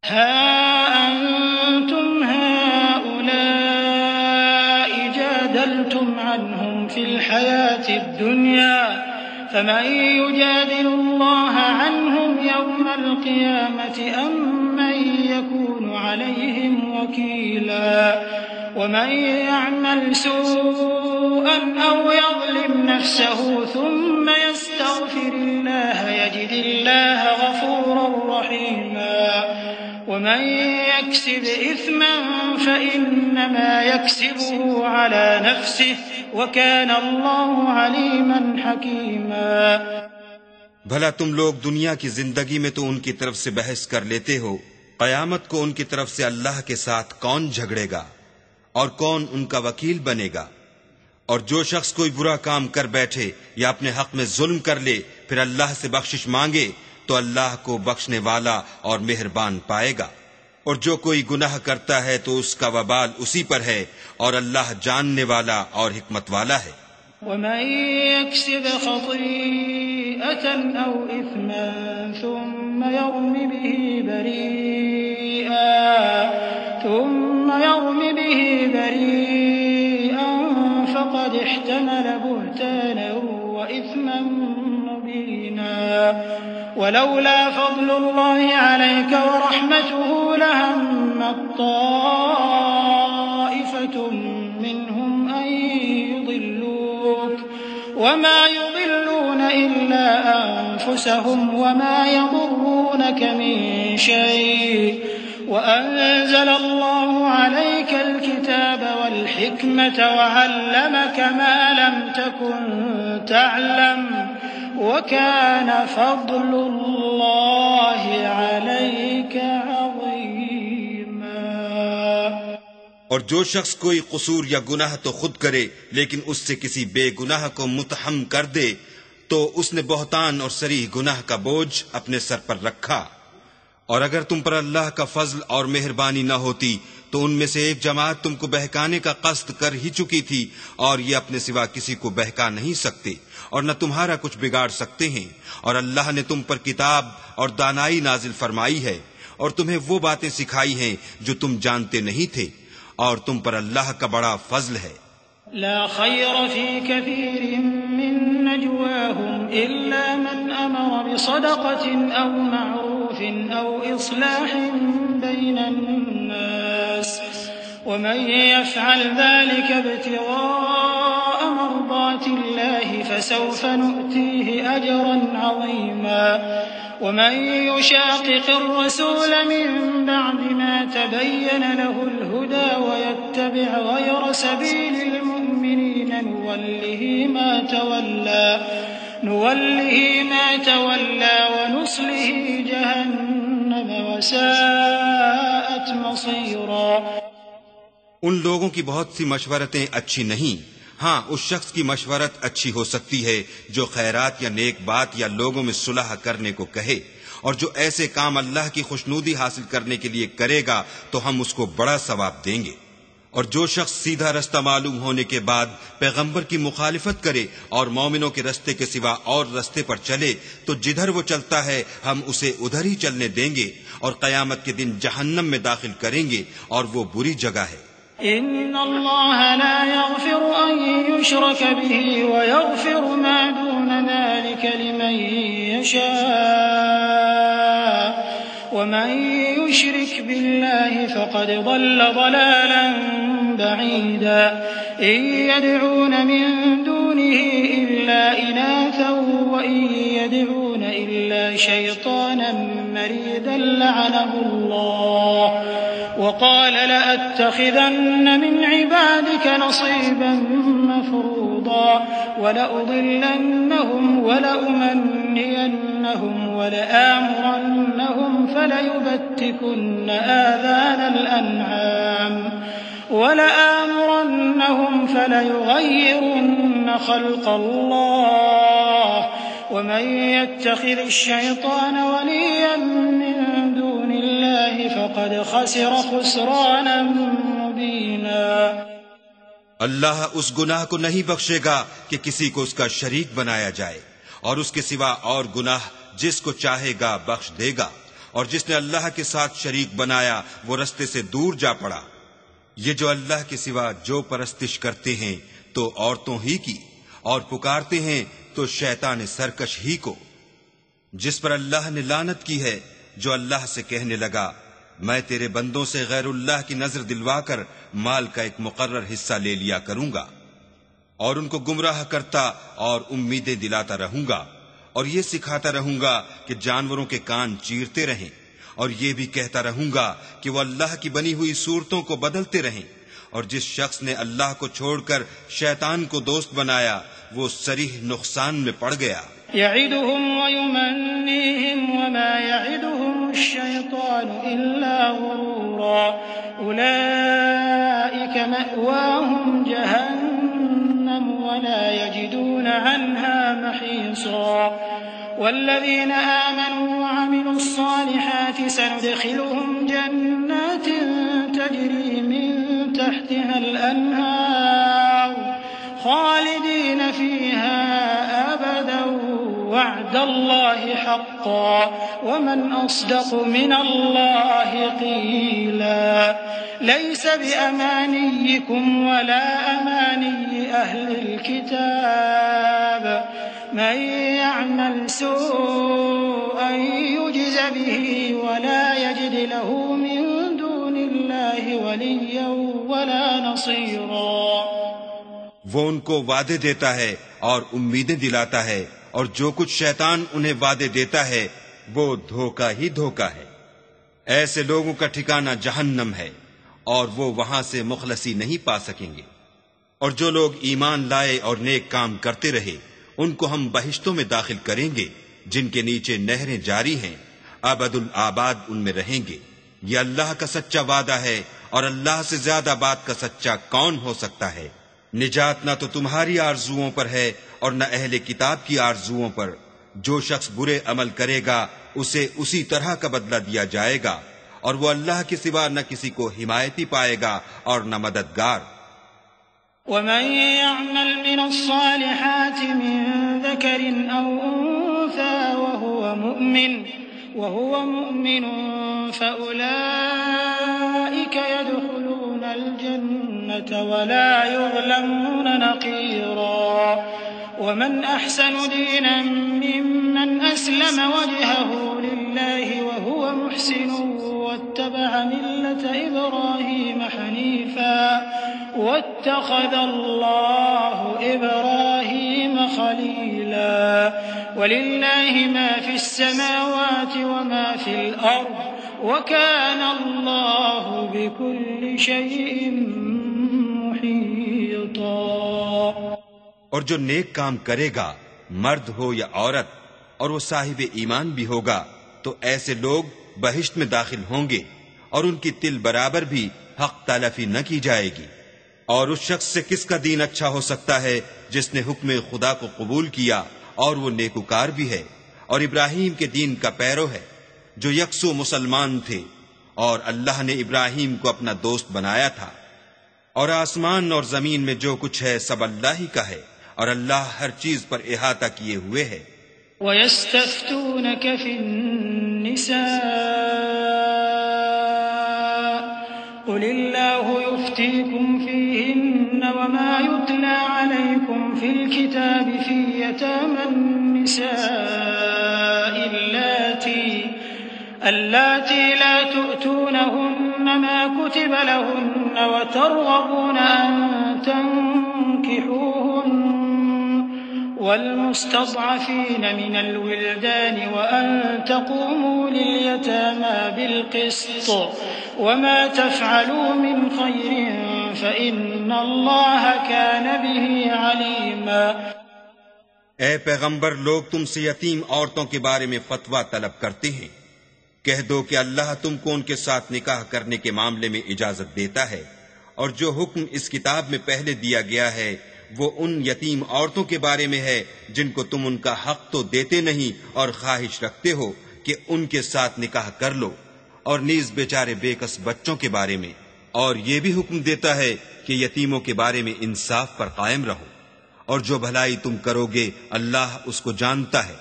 हा अंतुम हाउलाइ जादलतुम अन्हुम फिल हयातिद दुनिया फमन युजादिलुल्लाह अन्हुम यौमल क़ियामति अम्मन यकूनु अलैहिम वकीला वमन यअमल सूअन औ यज़लिम नफ्सहु थुम्म यस्तग़फिरिल्लाह यजिदिल्लाह गफूरर रहीमा वमन यक्सिब इस्मन फइन्नमा यक्सिबुहु अला नफ्सिहि वकान अल्लाहु अलीमन हकीमा। भला तुम लोग दुनिया की जिंदगी में तो उनकी तरफ से बहस कर लेते हो, कयामत को उनकी तरफ से अल्लाह के साथ कौन झगड़ेगा और कौन उनका वकील बनेगा। और जो शख्स कोई बुरा काम कर बैठे या अपने हक में जुल्म कर ले फिर अल्लाह से बख्शिश मांगे तो अल्लाह को बख्शने वाला और मेहरबान पाएगा। और जो कोई गुनाह करता है तो उसका वबाल उसी पर है और अल्लाह जानने वाला और हिकमत वाला है। वमन यक्सिब खतीअतन औ इस्मन थुम्म यर्मि बिही बरीअन फक़द इह्तमल बुहतानन व इस्मन मुबीना वलौला फ़ज़्लुल्लाहि अलैका व रहमतुहु लहम्मत ताइफ़तुम मिनहुम अन युदिल्लूक वमा युदिल्लून इल्ला अनफुसहुम वमा यदुर्रूनक मिन शै'इन वअंज़ल अल्लाहु अलैकल किताब वल हिकमत वअल्लमक मा लम तकुन तअलम वकान फ़ज़्लुल्लाहि अलैका अज़ीमा। और जो शख्स कोई कसूर या गुनाह तो खुद करे लेकिन उससे किसी बेगुनाह को मुतहम कर दे तो उसने बहतान और सरीह गुनाह का बोझ अपने सर पर रखा। और अगर तुम पर अल्लाह का फजल और मेहरबानी न होती तो उनमें से एक जमात तुमको बहकाने का कस्द कर ही चुकी थी और ये अपने सिवा किसी को बहका नहीं सकते और न तुम्हारा कुछ बिगाड़ सकते हैं। और अल्लाह ने तुम पर किताब और दानाई नाजिल फरमाई है और तुम्हें वो बातें सिखाई हैं जो तुम जानते नहीं थे और तुम पर अल्लाह का बड़ा फजल है। ला खैर फी कसीरिन मिन नजवाहुम इल्ला मन अमर बिसदक़तिन औ मअरूफिन औ इस्लाहिन बैनन नास वमन यफ़अल ज़ालिका इब्तिग़ाअ मर्दातिल्लाहि फसौफ़ नु'तीहि अजरन अज़ीमा वमन युशाक़िक़िर रसूल मिन बअद मा तबय्यन लहुल हुदा वयत्तबि' ग़यरा सबीलिल मुअ्मिनीन नुवल्लिहि मा तवल्ला वनुस्लिहि जहन्नम वसाअत मसीरा। उन लोगों की बहुत सी मशवरतें अच्छी नहीं, हाँ उस शख्स की मशवरत अच्छी हो सकती है जो खैरात या नेक बात या लोगों में सुलह करने को कहे और जो ऐसे काम अल्लाह की खुशनूदी हासिल करने के लिए करेगा तो हम उसको बड़ा सवाब देंगे। और जो शख्स सीधा रास्ता मालूम होने के बाद पैगंबर की मुखालिफत करे और मोमिनों के रास्ते के सिवा और रास्ते पर चले तो जिधर वो चलता है हम उसे उधर ही चलने देंगे और कयामत के दिन जहन्नम में दाखिल करेंगे और वो बुरी जगह है। इन्नल्लाह ला यग़फिरु अन युशरक बिही व यग़फिरु मा दून ज़ालिका लिमन यशा वमन युशरिक बिल्लाहि फ़क़द ضل ضلاला बईदा इन यदऊन मिन दूनिही इल्ला इनासा व इन यदऊन इल्ला शैतानन मरीदन लअनहुल्लाह वक़ाल लअत्तखिज़न्न मिन इबादिक नसीबन मफ़रूदा वलउज़िल्लन्नहुम वलउमन्नियन्नहुम वलआमुरन्नहुम फलयुबत्तिकुन्न आज़ानल अन्आम वलआमुरन्नहुम फलयुग़य्यिरुन्न ख़ल्क़ल्लाह वमन यत्तखिज़िश्शैतान वलिय्यन मिन दूनिल्लाहि फ़क़द ख़सिर ख़ुस्रानन मुबीना। अल्लाह उस गुनाह को नहीं बख्शेगा कि किसी को उसका शरीक बनाया जाए और उसके सिवा और गुनाह जिसको चाहेगा बख्श देगा और जिसने अल्लाह के साथ शरीक बनाया वो रस्ते से दूर जा पड़ा। ये जो अल्लाह के सिवा जो परस्तिश करते हैं तो औरतों ही की, और पुकारते हैं तो शैतान सरकश ही को, जिस पर अल्लाह ने लानत की है, जो अल्लाह से कहने लगा मैं तेरे बंदों से गैरुल्लाह की नजर दिलवाकर माल का एक मुकर्रर हिस्सा ले लिया करूंगा और उनको गुमराह करता और उम्मीदें दिलाता रहूंगा, और ये सिखाता रहूंगा कि जानवरों के कान चीरते रहें, और ये भी कहता रहूंगा कि वो अल्लाह की बनी हुई सूरतों को बदलते रहें। और जिस शख्स ने अल्लाह को छोड़कर शैतान को दोस्त बनाया वो सरीह नुकसान में पड़ गया। यइदुहुम व युमन्नीहिम वमा यइदुहुमुश्शैतानु इल्ला गुरूरा उलाइका मअवाहुम जहन्नम वला यजिदून अन्हा महीसा वल्लज़ीना आमनू वअमिलू स्सालिहाति सनुदखिलुहुम जन्नातिन तजरी मिन तहतिहा अल-अन्हार खालिदीन फीहा अबदन वअदल्लाहि हक़्क़न वमन अस्दक़ु मिनल्लाहि क़ीला लैस बिअमानिय्यिकुम वला अमानिय्यि अहलिल किताब मन यअमल सूअन युज्ज़ बिही वला यजिद लहू मिन दूनिल्लाहि वलिय्यन वला नसीरा। वो उनको वादे देता है और उम्मीदें दिलाता है, और जो कुछ शैतान उन्हें वादे देता है वो धोखा ही धोखा है। ऐसे लोगों का ठिकाना जहन्नम है और वो वहां से मुखलसी नहीं पा सकेंगे। और जो लोग ईमान लाए और नेक काम करते रहे उनको हम बहिश्तों में दाखिल करेंगे जिनके नीचे नहरें जारी हैं, अबदुल आबाद उनमें रहेंगे। ये अल्लाह का सच्चा वादा है और अल्लाह से ज्यादा बात का सच्चा कौन हो सकता है। निजात ना तो तुम्हारी आरजुओं पर है और न अहले किताब की आरजुओं पर। जो शख्स बुरे अमल करेगा उसे उसी तरह का बदला दिया जाएगा, और वो अल्लाह के सिवा न किसी को हिमायती पाएगा और न मददगार। वमन यअमल मिनस्सालिहाति मिन ज़करिन औ उन्सा वहुव मुमिन फउलाइका यदखुलूनल जन्नत वला युज़लमून नक़ीरा। वमन अहसनु दीनन मिम्मन अस्लम वजहहु लिल्लाहि वहुव मुहसिन वत्तबअ मिल्लत इब्राहीम हनीफा वत्तख़ज़ल्लाहु इब्राहीम खलीला। वलिल्लाहि मा फिस्समावाति वमा फिल अर्द वकान अल्लाहु बिकुल्लि शैइन मुहीता। और जो नेक काम करेगा, मर्द हो या औरत, और वो साहिब ईमान भी होगा, तो ऐसे लोग बहिश्त में दाखिल होंगे और उनकी तिल बराबर भी हक तलफी न की जाएगी। और उस शख्स से किसका दीन अच्छा हो सकता है जिसने हुक्म खुदा को कबूल किया और वो नेकुकार भी है और इब्राहीम के दीन का पैरो है, जो यकसू मुसलमान थे, और अल्लाह ने इब्राहीम को अपना दोस्त बनाया था। और आसमान और जमीन में जो कुछ है सब अल्लाह ही का है, और अल्लाह हर चीज पर इहाता किए हुए है। वयस्तफ्तूनक फिन्निसा कुलिल्लाहु युफ्तीकुम फीहिन्न वमा युतला अलैकुम फिल किताबि फी यतामन निसाइ अल्लाती ला तु'तूनहुन्न मा कुतिबा लहुन्न व तर्गबून अन तंकिहूहुन्न वल्मुस्तضعफीन मिनल विल्दानि व अन तक़ूमू लिल्यतामा बिलक़िस्त वमा तफ़अलू मिन ख़ैरिन फ़इन्नल्लाह कान बिही अलीमा। ए पैगंबर, लोग तुमसे यतीम औरतों के बारे में फतवा तलब करते हैं। कह दो कि अल्लाह तुमको उनके साथ निकाह करने के मामले में इजाजत देता है, और जो हुक्म इस किताब में पहले दिया गया है वो उन यतीम औरतों के बारे में है जिनको तुम उनका हक तो देते नहीं और ख्वाहिश रखते हो कि उनके साथ निकाह कर लो, और नीज बेचारे बेकस बच्चों के बारे में। और ये भी हुक्म देता है कि यतीमों के बारे में इंसाफ पर कायम रहो, और जो भलाई तुम करोगे अल्लाह उसको जानता है।